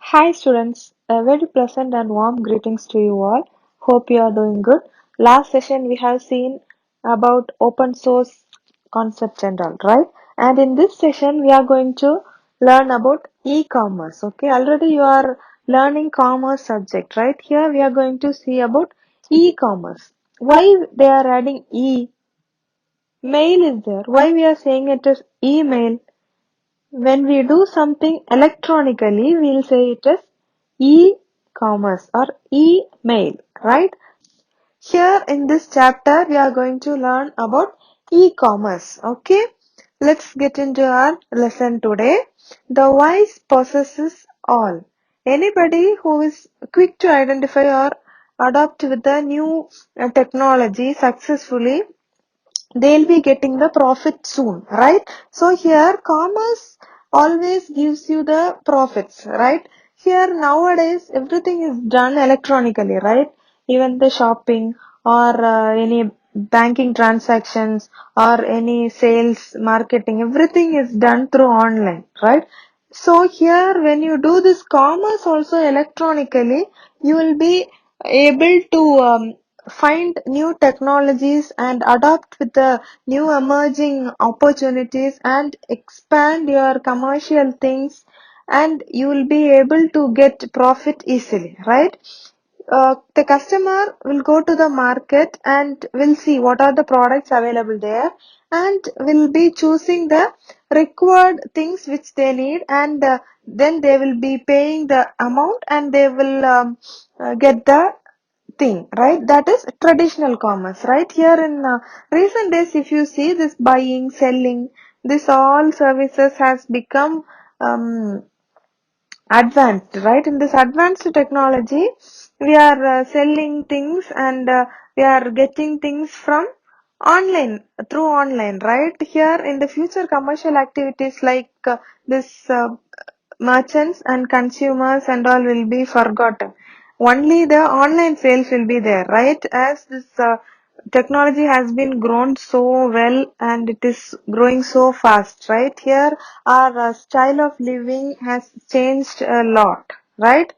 Hi students, a very pleasant and warm greetings to you all. Hope you are doing good. Last session we have seen about open source concepts and all, right? And in this session we are going to learn about e-commerce. Okay, already you are learning commerce subject, right? Here we are going to see about e-commerce. Why they are adding e? Mail is there. Why we are saying it is email? When we do something electronically, we'll say it is e-commerce or email, right? Here in this chapter, we are going to learn about e-commerce. Okay, let's get into our lesson today. The wise possesses all. Anybody who is quick to identify or adopt with the new technology successfully, they'll be getting the profit soon, right? So here commerce always gives you the profits, right? Here nowadays everything is done electronically, right? Even the shopping or any banking transactions or any sales, marketing, everything is done through online, right? So here when you do this commerce also electronically, you will be able to find new technologies and adapt with the new emerging opportunities and expand your commercial things, and you will be able to get profit easily, right? The customer will go to the market and will see what are the products available there, and will be choosing the required things which they need, and then they will be paying the amount and they will get the thing, right? That is traditional commerce, right? Here in recent days, if you see this buying, selling, this all services has become um, advanced, right? In this advanced technology, we are selling things, and we are getting things from online, through online, right? Here in the future, commercial activities like this merchants and consumers and all will be forgotten. Only the online sales will be there, right? As this technology has been grown so well and it is growing so fast, right? Here our style of living has changed a lot, right?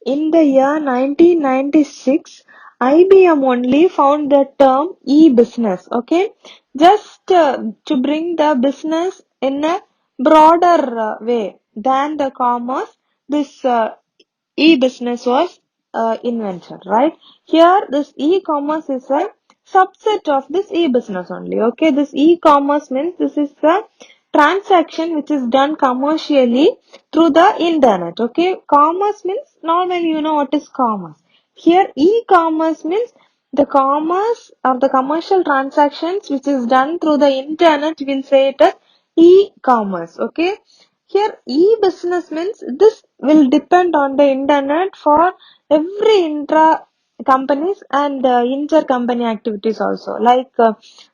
In the year 1996, IBM only found the term e-business, okay? Just to bring the business in a broader way than the commerce, this e-business was invented, right? Here, this e-commerce is a subset of this e-business only, okay? This e-commerce means this is the transaction which is done commercially through the internet, okay? Commerce means normally you know what is commerce. Here, e-commerce means the commerce or the commercial transactions which is done through the internet, we'll say it as e-commerce, okay? Here, e-business means this will depend on the internet for every intra companies and inter-company activities also, like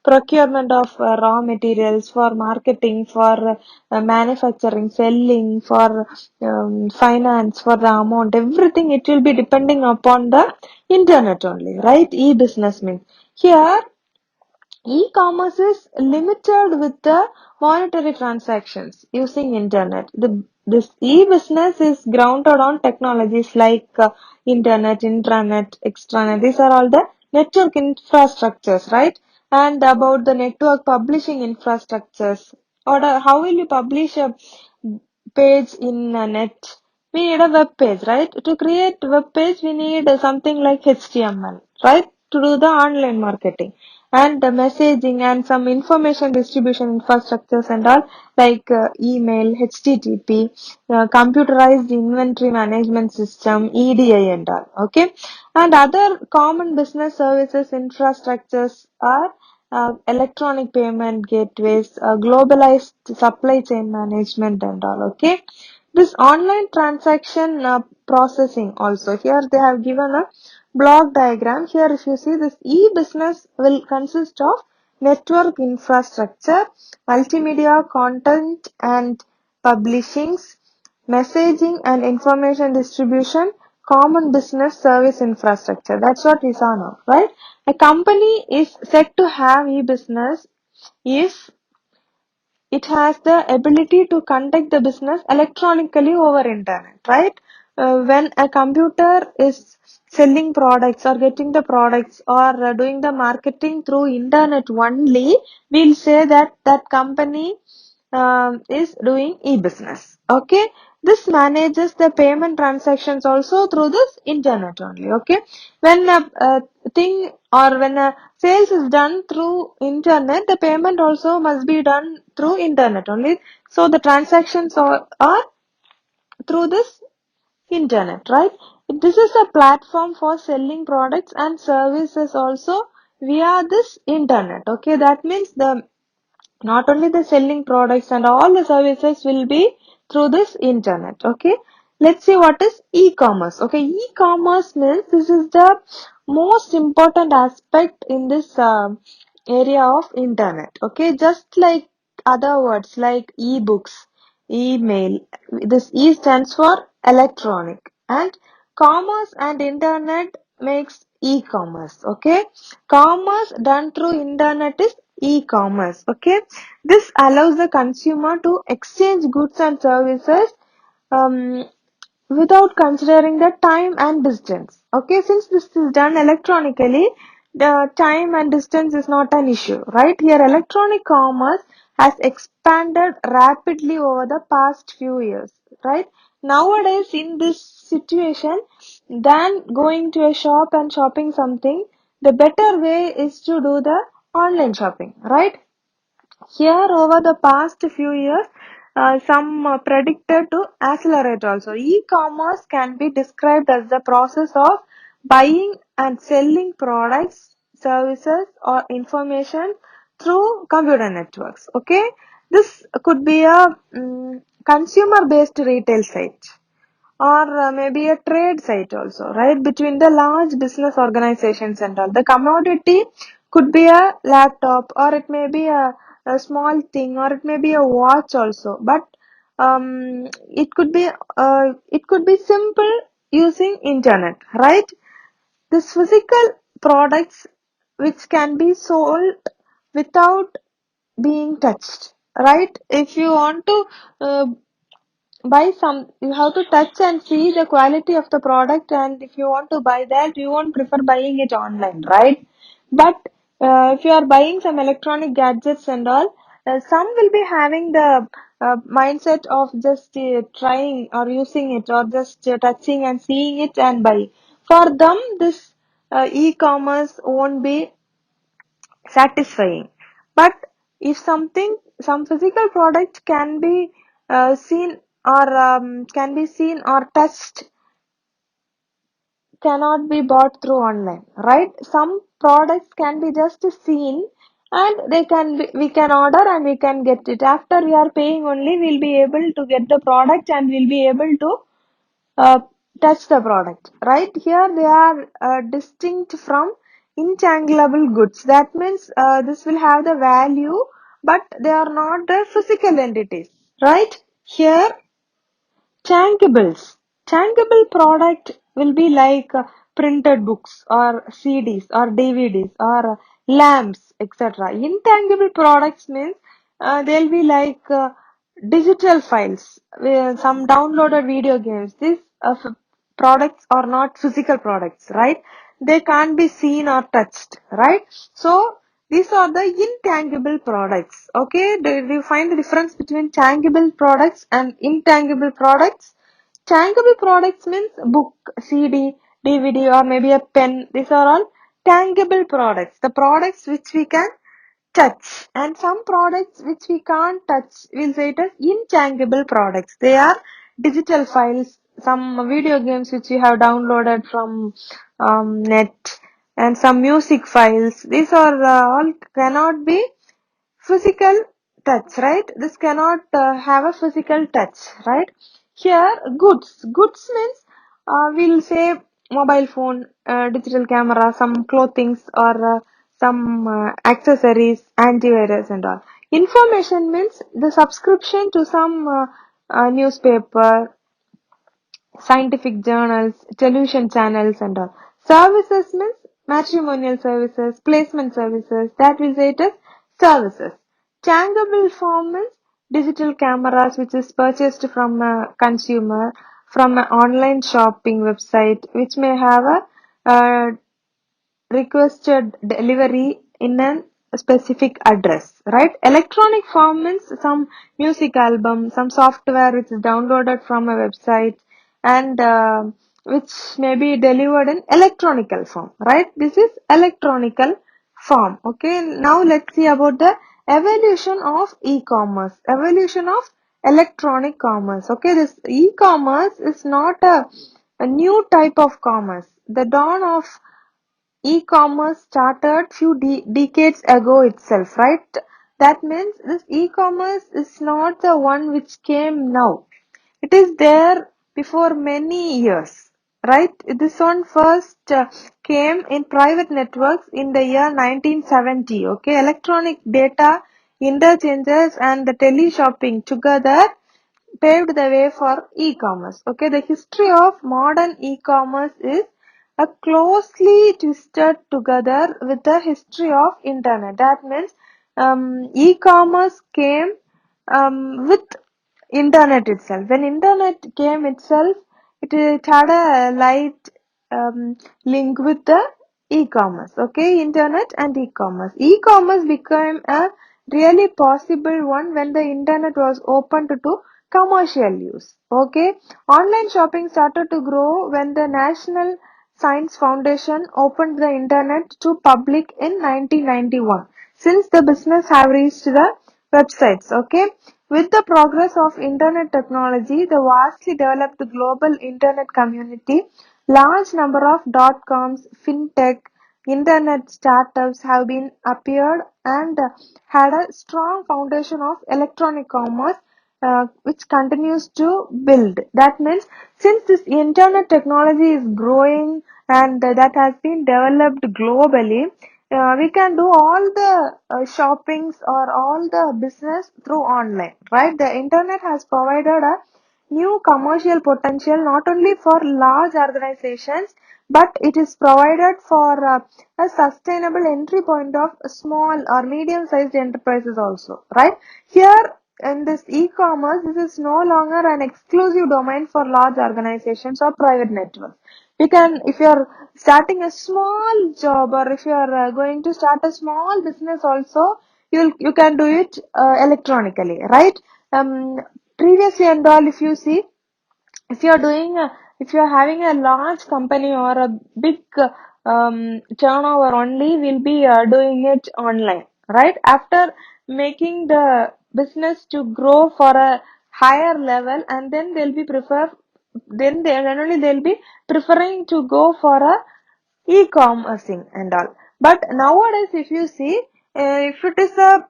procurement of raw materials, for marketing, for manufacturing, selling, for finance, for the amount, everything it will be depending upon the internet only, right? E-business means here e-commerce is limited with the monetary transactions using internet. This e-business is grounded on technologies like internet, intranet, extranet. These are all the network infrastructures, right? And about the network publishing infrastructures. Or how will you publish a page in a net? We need a web page, right? To create web page, we need something like HTML, right? To do the online marketing and the messaging and some information distribution infrastructures and all, like email, HTTP, computerized inventory management system, EDI and all, okay? And other common business services infrastructures are electronic payment gateways, globalized supply chain management and all, okay? This online transaction processing also, here they have given a block diagram. Here if you see, this e-business will consist of network infrastructure, multimedia content and publishings, messaging and information distribution, common business service infrastructure. That's what we saw now, right? A company is said to have e-business if it has the ability to conduct the business electronically over internet, right? When a computer is selling products or getting the products or doing the marketing through internet only, we'll say that that company is doing e-business. Okay, this manages the payment transactions also through this internet only. Okay, when a thing or when a sales is done through internet, the payment also must be done through internet only. So the transactions are through this internet, right? This is a platform for selling products and services also via this internet. Okay, that means the not only the selling products and all the services will be through this internet. Okay, let's see what is e-commerce. Okay, e-commerce means this is the most important aspect in this area of internet. Okay, just like other words like e-books, email, this e stands for electronic, and commerce and internet makes e-commerce. Okay, commerce done through internet is e-commerce. Okay, this allows the consumer to exchange goods and services um, without considering the time and distance. Okay, since this is done electronically, the time and distance is not an issue, right? Here, electronic commerce has expanded rapidly over the past few years, right? Nowadays, in this situation, than going to a shop and shopping something, the better way is to do the online shopping, right? Here, over the past few years, some predicted to accelerate also. E-commerce can be described as the process of buying and selling products, services, or information through computer networks. Okay, this could be a consumer-based retail site or maybe a trade site also, right? Between the large business organizations and all. The commodity could be a laptop or it may be a small thing or it may be a watch also. But it could be simple using internet, right? This physical products which can be sold without being touched, right? If you want to uh, buy some, you have to touch and see the quality of the product, and if you want to buy that, you won't prefer buying it online, right? But if you are buying some electronic gadgets and all, some will be having the mindset of just trying or using it or just touching and seeing it and buying. For them, this e-commerce won't be satisfying. But if some physical product can be seen or can be seen or touched, cannot be bought through online, right? Some products can be just seen and we can order and we can get it. After we are paying only, we'll be able to get the product and we'll be able to uh, touch the product, right? Here they are distinct from intangible goods. That means this will have the value, but they are not the physical entities, right? Here, tangibles. Tangible product will be like printed books or CDs or DVDs or lamps, etc. Intangible products means they'll be like digital files, some downloaded video games. These products are not physical products, right? They can't be seen or touched, right? So these are the intangible products. Okay, do you find the difference between tangible products and intangible products? Tangible products means book, CD, DVD, or maybe a pen. These are all tangible products. The products which we can touch, and some products which we can't touch, we'll say it as intangible products. They are digital files, some video games which you have downloaded from net, and some music files. These are all cannot be physical touch, right? This cannot have a physical touch, right? Here, goods means we'll say mobile phone, digital camera, some clothings, or some accessories, antivirus and all. Information means the subscription to some newspaper, scientific journals, television channels and all. Services means matrimonial services, placement services, that will say it as services. Tangible form means digital cameras which is purchased from a consumer from an online shopping website which may have a requested delivery in a specific address, right? Electronic form means some music album, some software which is downloaded from a website and which may be delivered in electronical form, right? This is electronical form. Okay, now let's see about the evolution of e-commerce, evolution of electronic commerce. Okay, this e-commerce is not a new type of commerce. The dawn of e-commerce started few decades ago itself, right? That means this e-commerce is not the one which came now. It is there before many years, right? This one first came in private networks in the year 1970. Okay, electronic data interchanges and the tele-shopping together paved the way for e-commerce. Okay, the history of modern e-commerce is closely twisted together with the history of internet. That means e-commerce came with internet itself. When internet came itself, it had a light link with the e-commerce. Okay, internet and e-commerce. E-commerce became a really possible one when the internet was opened to commercial use. Okay, online shopping started to grow when the National Science Foundation opened the internet to public in 1991. Since the business have reached the websites. Okay, with the progress of internet technology, the vastly developed global internet community, large number of dot-coms, fintech, internet startups have been appeared and had a strong foundation of electronic commerce which continues to build. That means since this internet technology is growing and that has been developed globally, we can do all the shoppings or all the business through online, right? The internet has provided a new commercial potential not only for large organizations but it is provided for a sustainable entry point of small or medium sized enterprises also, right? Here in this e-commerce, this is no longer an exclusive domain for large organizations or private networks. You can, if you are starting a small job or if you are going to start a small business also, you can do it electronically, right? Um, Previously and all, if you see, if you're doing if you're having a large company or a big turnover only, we'll be doing it online, right? After making the business to grow for a higher level, and then only they'll be preferring to go for a e-commercing and all. But nowadays, if you see, if it is a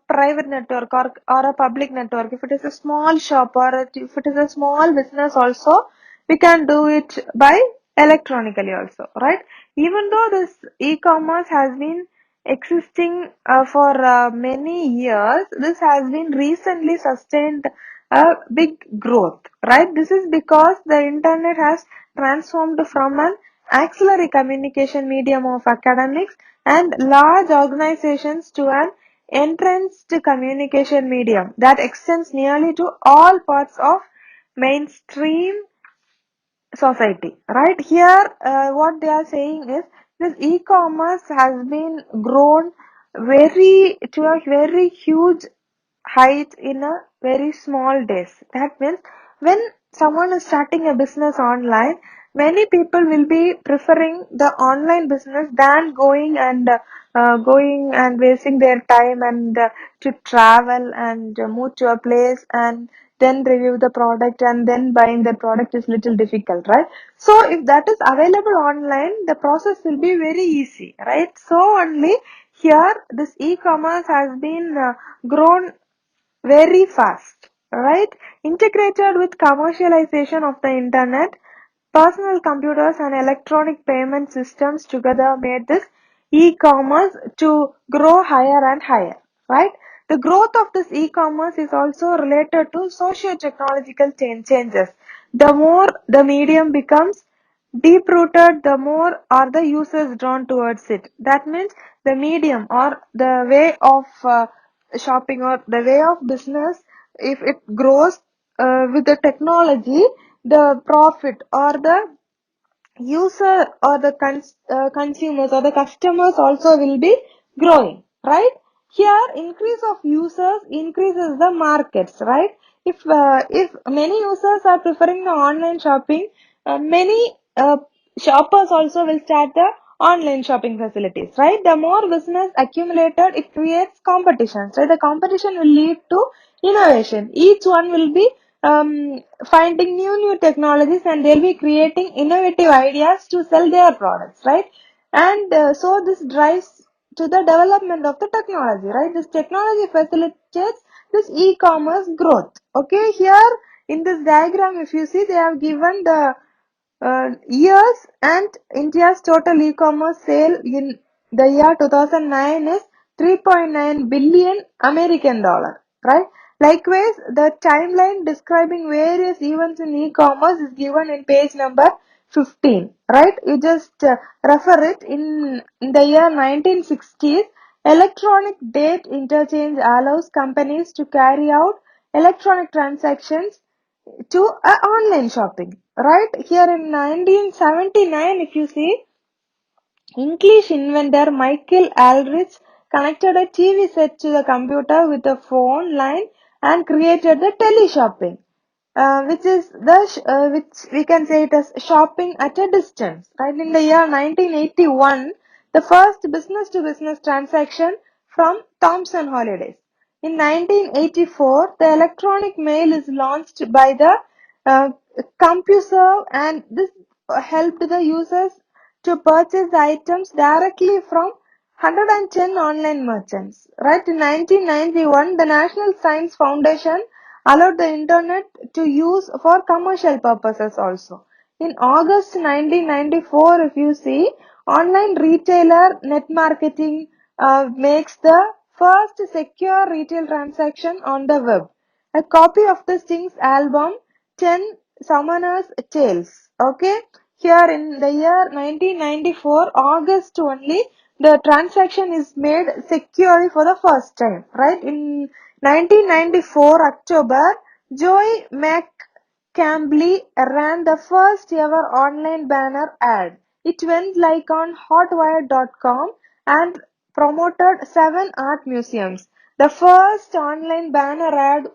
private network or a public network, if it is a small shop or if it is a small business also, we can do it by electronically also, right? Even though this e-commerce has been existing for many years, this has been recently sustained a big growth, right? This is because the internet has transformed from an auxiliary communication medium of academics and large organizations to an entranced communication medium that extends nearly to all parts of mainstream society. Right here, what they are saying is this e-commerce has been grown to a very huge height in a very small days. That means when someone is starting a business online, many people will be preferring the online business than going and wasting their time and to travel and move to a place and then review the product and then buying the product is little difficult, right? So if that is available online, the process will be very easy, right? So only here this e-commerce has been grown very fast, right? Integrated with commercialization of the internet, personal computers and electronic payment systems together made this e-commerce to grow higher and higher, right? The growth of this e-commerce is also related to socio-technological changes. The more the medium becomes deep rooted, the more are the users drawn towards it. That means the medium or the way of shopping or the way of business if it grows with the technology, the profit or the user or the consumers or the customers also will be growing, right? Here increase of users increases the markets, right? If many users are preferring the online shopping, many shoppers also will start the online shopping facilities, right? The more business accumulated, it creates competition, right? The competition will lead to innovation. Each one will be finding new technologies, and they'll be creating innovative ideas to sell their products, right? And so this drives to the development of the technology, right? This technology facilitates this e-commerce growth. Okay, here in this diagram, if you see, they have given the years, and India's total e-commerce sale in the year 2009 is 3.9 billion American dollar, right? Likewise, the timeline describing various events in e-commerce is given in page number 15, right? You just refer it. In the year 1960s, electronic date interchange allows companies to carry out electronic transactions to online shopping, right? Here in 1979, if you see, English inventor Michael Aldrich connected a TV set to the computer with a phone line and created the teleshopping, which we can say it as shopping at a distance. Right, in the year 1981, the first business-to-business transaction from Thomson Holidays. In 1984, the electronic mail is launched by the uh, CompuServe, and this helped the users to purchase items directly from 110 online merchants. Right, in 1991, the National Science Foundation allowed the internet to use for commercial purposes also. In August 1994, if you see, online retailer net marketing makes the first secure retail transaction on the web. A copy of the Sting's album 10 Summoner's Tales. Okay, here in the year 1994, August only, the transaction is made securely for the first time, right? In 1994 October, Joey McCambly ran the first ever online banner ad. It went like on hotwire.com and promoted 7 art museums. The first online banner ad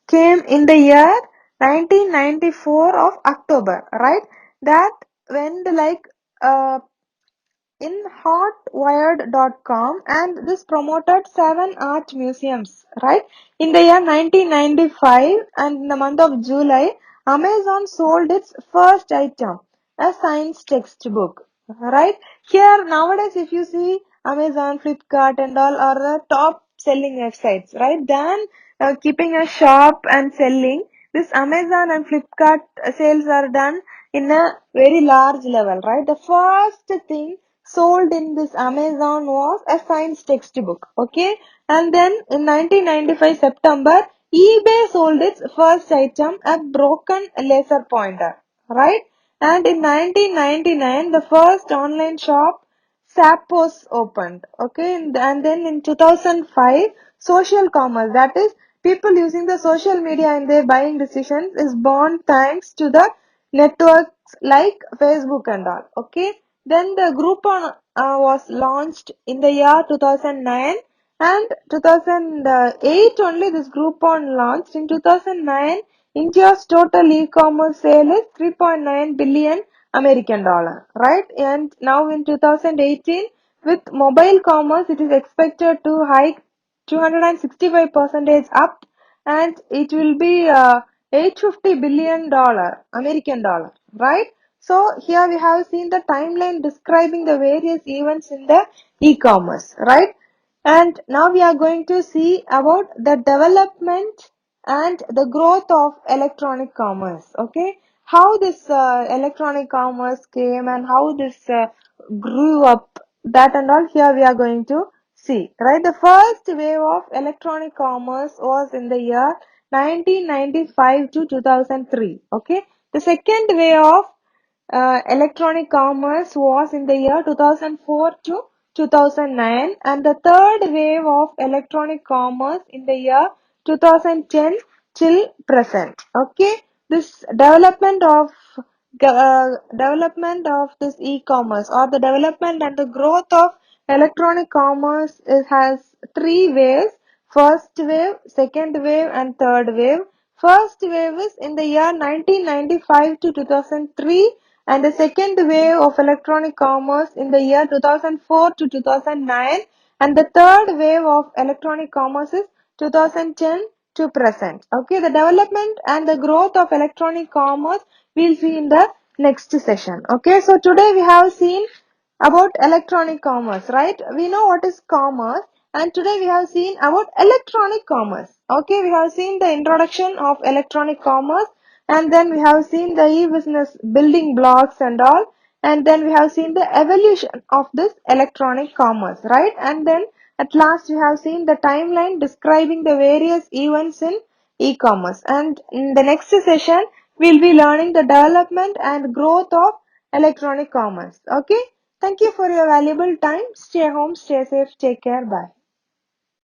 came in the year 1994 of October, right? That went like in hotwired.com, and this promoted 7 art museums, right? In the year 1995, and in the month of July, Amazon sold its first item, a science textbook, right? Here nowadays, if you see, Amazon, Flipkart and all are the top selling websites, right? Then keeping a shop and selling, this Amazon and Flipkart sales are done in a very large level, right? The first thing sold in this Amazon was a science textbook, okay? And then in 1995 September, eBay sold its first item, a broken laser pointer, right? And in 1999, the first online shop, Zappos, opened, okay? And then in 2005, social commerce, that is people using the social media in their buying decisions, is born thanks to the networks like Facebook and all, okay? Then the Groupon was launched in the year 2009, and 2008 only this Groupon launched. In 2009, India's total e-commerce sale is 3.9 billion American dollar, right? And now in 2018, with mobile commerce, it is expected to hike 265 percentage up, and it will be 850 billion dollar American dollar, right? So here we have seen the timeline describing the various events in the e-commerce, right? And now we are going to see about the development and the growth of electronic commerce. Okay, how this electronic commerce came and how this grew up, that and all here we are going to see, right? The first wave of electronic commerce was in the year 1995 to 2003. Okay, the second wave of electronic commerce was in the year 2004 to 2009, and the third wave of electronic commerce in the year 2010 till present. Okay, this development of this e-commerce, or the development and the growth of electronic commerce, has three waves: first wave, second wave, and third wave. First wave is in the year 1995 to 2003, and the second wave of electronic commerce in the year 2004 to 2009, and the third wave of electronic commerce is 2010 to present. Okay, the development and the growth of electronic commerce we'll see in the next session. Okay, so today we have seen about electronic commerce, right? We know what is commerce, and today we have seen about electronic commerce. Okay, we have seen the introduction of electronic commerce, and then we have seen the e-business building blocks and all, and then we have seen the evolution of this electronic commerce, right? And then at last we have seen the timeline describing the various events in e-commerce. And in the next session we'll be learning the development and growth of electronic commerce. Okay, thank you for your valuable time. Stay home, stay safe, take care, bye.